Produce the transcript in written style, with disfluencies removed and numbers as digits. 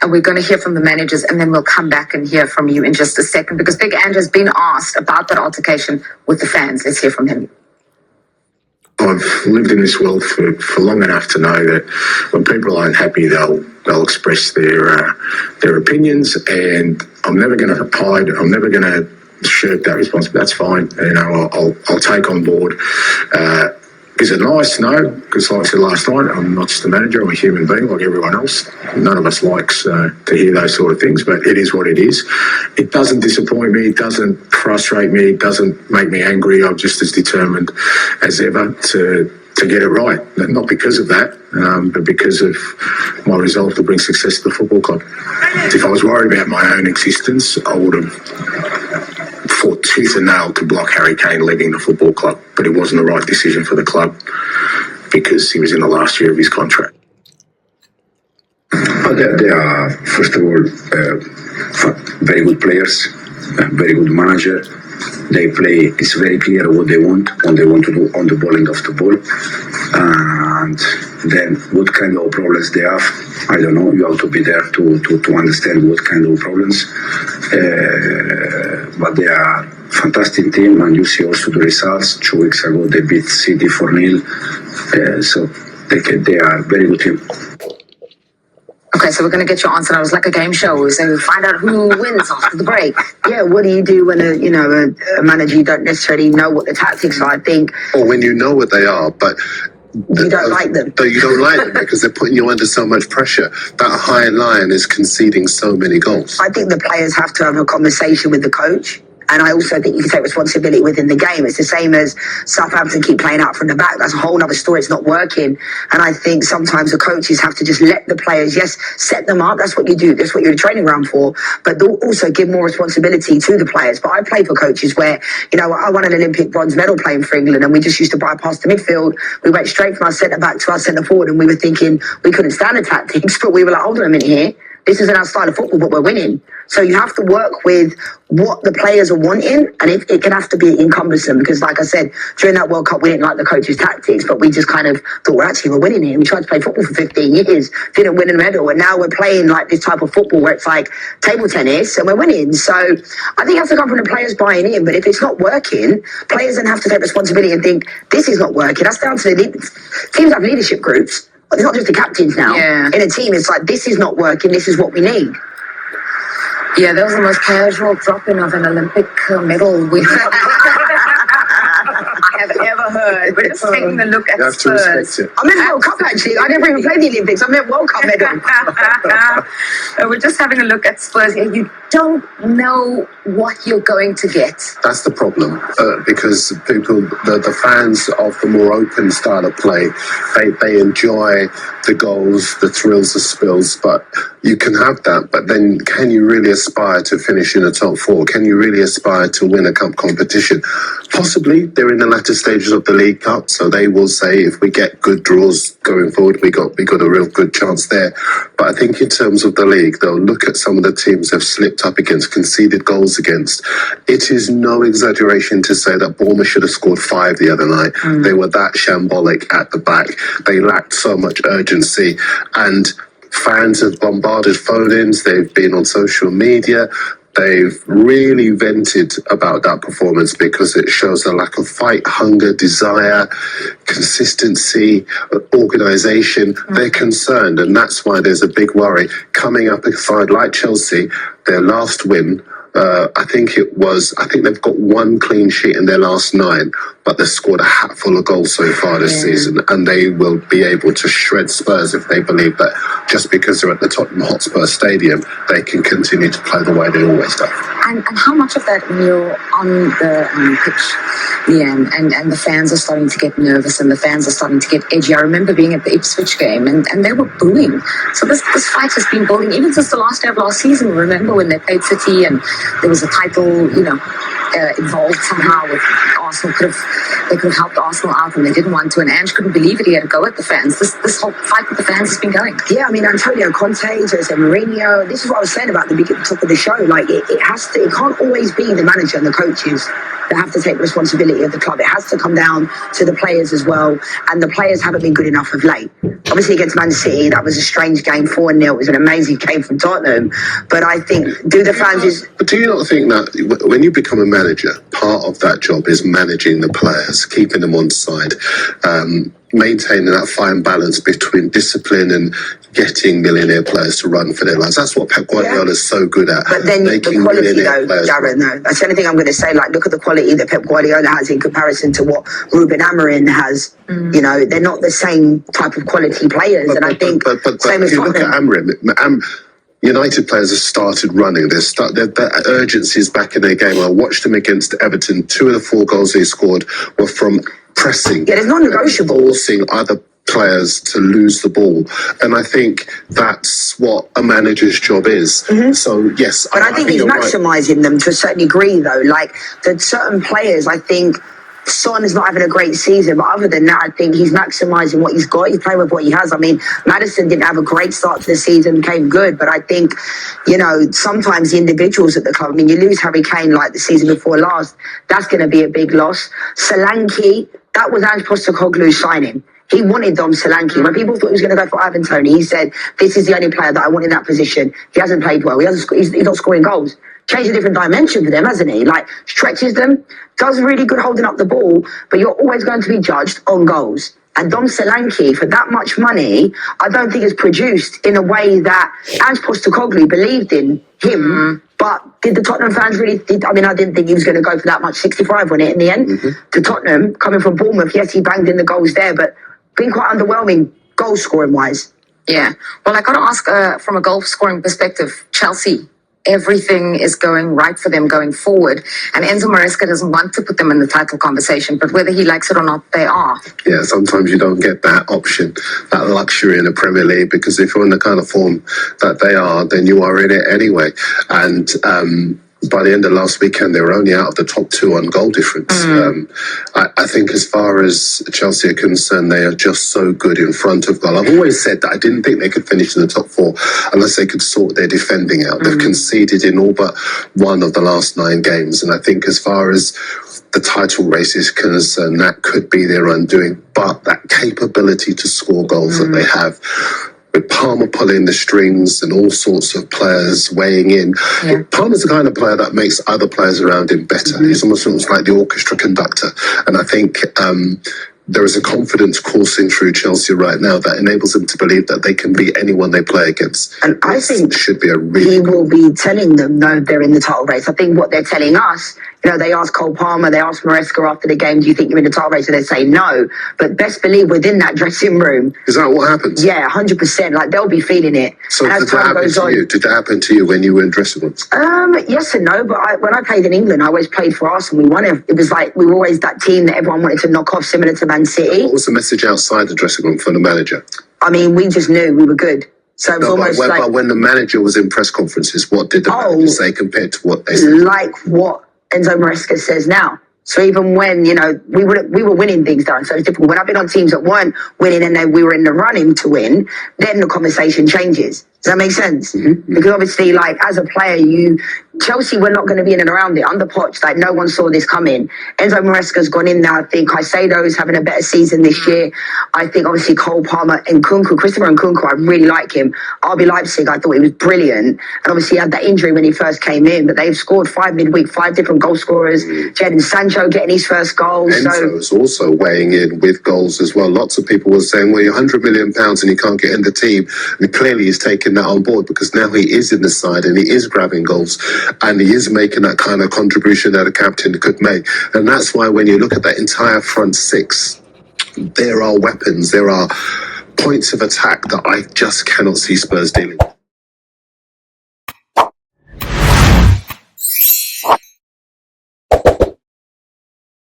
And we're going to hear from the managers, and then we'll come back and hear from you in just a second, because Big Ange has been asked about that altercation with the fans. Let's hear from him. I've lived in this world for long enough to know that when people aren't happy, they'll express their opinions, and I'm never going to hide. I'm never going to shirk that responsibility. That's fine. You know, I'll take on board. Is it nice? No, because like I said last night, I'm not just a manager, I'm a human being like everyone else. None of us likes to hear those sort of things, but it is what it is. It doesn't disappoint me, it doesn't frustrate me, it doesn't make me angry. I'm just as determined as ever to get it right. Not because of that, but because of my resolve to bring success to the football club. If I was worried about my own existence, I would have fought tooth and nail to block Harry Kane leaving the football club, but it wasn't the right decision for the club because he was in the last year of his contract. They are, first of all, very good players, very good manager. They play, it's very clear what they want to do on the ball and off the ball. And then what kind of problems they have, I don't know. You have to be there to understand what kind of problems. But they are a fantastic team, and you see also the results. 2 weeks ago they beat City 4-0. So they are a very good team. Okay, so we're going to get your answer. It was like a game show, so we'll find out who wins after the break. Yeah, what do you do when a manager, you don't necessarily know what the tactics are? I think, or when you know what they are, but you don't like them. But you don't like them because they're putting you under so much pressure. That high line is conceding so many goals. I think the players have to have a conversation with the coach. And I also think you can take responsibility within the game. It's the same as Southampton keep playing out from the back. That's a whole other story. It's not working. And I think sometimes the coaches have to just let the players, yes, set them up. That's what you do. That's what you're in the training ground for. But they'll also give more responsibility to the players. But I play for coaches where, I won an Olympic bronze medal playing for England, and we just used to bypass the midfield. We went straight from our centre-back to our centre-forward, and we were thinking we couldn't stand the tactics, but we were like, hold on a minute here. This isn't our style of football, but we're winning. So you have to work with what the players are wanting, and it can have to be encumbersome, because like I said, during that World Cup, we didn't like the coach's tactics, but we just kind of thought, we're winning here. We tried to play football for 15 years, didn't win a medal, and now we're playing like this type of football where it's like table tennis, and we're winning. So I think it has to come from the players buying in, but if it's not working, players then have to take responsibility and think, this is not working. That's down to teams have leadership groups. It's not just the captains now. Yeah. In a team, it's like, this is not working, this is what we need. Yeah, that was the most casual drop-in of an Olympic medal I have ever heard. We're just taking a look at Spurs. I meant World Cup, actually. I never even played the Olympics. I meant World Cup medal. We're just having a look at Spurs. You don't know what you're going to get. That's the problem, because the fans of the more open style of play, they enjoy the goals, the thrills, the spills, but you can have that, but then can you really aspire to finish in the top 4? Can you really aspire to win a cup competition? Possibly. They're in the latter stages of the League Cup, so they will say if we get good draws going forward, we got a real good chance there. But I think in terms of the league, they'll look at some of the teams they've slipped up against, conceded goals against. It is no exaggeration to say that Bournemouth should have scored 5 the other night. They were that shambolic at the back. They lacked so much urgency, and fans have bombarded phone-ins. They've been on social media. They've really vented about that performance because it shows a lack of fight, hunger, desire, consistency, organisation. They're concerned, and that's why there's a big worry. Coming up a side like Chelsea, their last win, I think they've got 1 clean sheet in their last 9, but they've scored a hatful of goals so far this season, and they will be able to shred Spurs if they believe that just because they're at the Tottenham Hotspur Stadium, they can continue to play the way they always do. And how much of that when you're on the pitch, Liam, and the fans are starting to get nervous and the fans are starting to get edgy? I remember being at the Ipswich game and they were booing. So this fight has been building even since the last day of last season. Remember when they played City and there was a title, involved somehow with Arsenal. They could have helped Arsenal out and they didn't want to, and Ange couldn't believe it. He had to go at the fans. This whole fight with the fans has been going. Yeah, I mean, Antonio Conte, Jose Mourinho, this is what I was saying about the top of the show. Like, it can't always be the manager and the coaches. that have to take responsibility of the club. It has to come down to the players as well, and the players haven't been good enough of late. Obviously against Man City, that was a strange game, 4-0. It was an amazing game from Tottenham, but I think, But do you not think that when you become a manager, part of that job is managing the players, keeping them on side, maintaining that fine balance between discipline and getting millionaire players to run for their lives? That's what Pep Guardiola is so good at. But then the quality, though, Darren, no. That's the only thing I'm going to say. Like, look at the quality that Pep Guardiola has in comparison to what Ruben Amorim has. You know, they're not the same type of quality players. And I think same as if you look at Amorim, United players have started running. Their urgency is back in their game. I watched them against Everton. 2 of the 4 goals they scored were from pressing. Yeah, there's non-negotiable. Forcing other players to lose the ball. And I think that's what a manager's job is. So, yes. But I think he's maximising them to a certain degree, though. Like, the certain players, I think, Son is not having a great season, but other than that, I think he's maximising what he's got. He's playing with what he has. I mean, Maddison didn't have a great start to the season, came good, but I think, you know, sometimes the individuals at the club, I mean, you lose Harry Kane like the season before last, that's going to be a big loss. Solanke, that was Ange Postecoglou's signing. He wanted Dom Solanke. When people thought he was going to go for Ivan Toney, he said, this is the only player that I want in that position. He hasn't played well. He's not scoring goals. Changed a different dimension for them, hasn't he? Like, stretches them, does really good holding up the ball, but you're always going to be judged on goals. And Dom Solanke, for that much money, I don't think is produced in a way that Ange Postecoglou believed in him. But did the Tottenham fans really... I didn't think he was going to go for that much. 65 on it in the end. To Tottenham, coming from Bournemouth, yes, he banged in the goals there, but been quite underwhelming goal scoring wise. Yeah. Well, I got to ask from a goal scoring perspective, Chelsea, everything is going right for them going forward. And Enzo Maresca doesn't want to put them in the title conversation, but whether he likes it or not, they are. Yeah, sometimes you don't get that option, that luxury in the Premier League, because if you're in the kind of form that they are, then you are in it anyway. And by the end of last weekend, they were only out of the top 2 on goal difference. I think as far as Chelsea are concerned, they are just so good in front of goal. I've always said that I didn't think they could finish in the top 4 unless they could sort their defending out. They've conceded in all but 1 of the last 9 games. And I think as far as the title race is concerned, that could be their undoing. But that capability to score goals that they have, with Palmer pulling the strings and all sorts of players weighing in. Yeah. Palmer's the kind of player that makes other players around him better. He's almost like the orchestra conductor. And I think there is a confidence coursing through Chelsea right now that enables them to believe that they can beat anyone they play against. And I think should be a really he will be telling them, no, they're in the title race. I think what they're telling us, you know, they asked Cole Palmer, they asked Maresca after the game, do you think you're in the title race? And they say no. But best believe within that dressing room. Is that what happens? Yeah, 100%. Like, they'll be feeling it. So did that happen to you? Did that happen to you when you were in dressing rooms? Yes and no. But when I played in England, I always played for Arsenal. We won it. It was like we were always that team that everyone wanted to knock off, similar to Man City. What was the message outside the dressing room from the manager? I mean, we just knew we were good. So it was almost but when the manager was in press conferences, what did the manager say compared to what they said? Like what Enzo Maresca says now. So even when, you know, we were winning things, Darren, so it's difficult. When I've been on teams that weren't winning and then we were in the running to win, then the conversation changes. Does that make sense? Because obviously, like, as a player, Chelsea were not going to be in and around it. Under Poch, like, no one saw this coming. Enzo Maresca's gone in there. I think Caicedo's having a better season this year. I think, obviously, Cole Palmer and Christopher Nkunku, I really like him. RB Leipzig, I thought he was brilliant. And obviously, he had that injury when he first came in, but they've scored 5 midweek, 5 different goal scorers. Jadon Sancho getting his first goal. Enzo's also weighing in with goals as well. Lots of people were saying, well, you're £100 million and you can't get in the team. And clearly, he's taken that on board because now he is in the side and he is grabbing goals and he is making that kind of contribution that a captain could make. And that's why when you look at that entire front 6, there are weapons, there are points of attack that I just cannot see Spurs dealing with.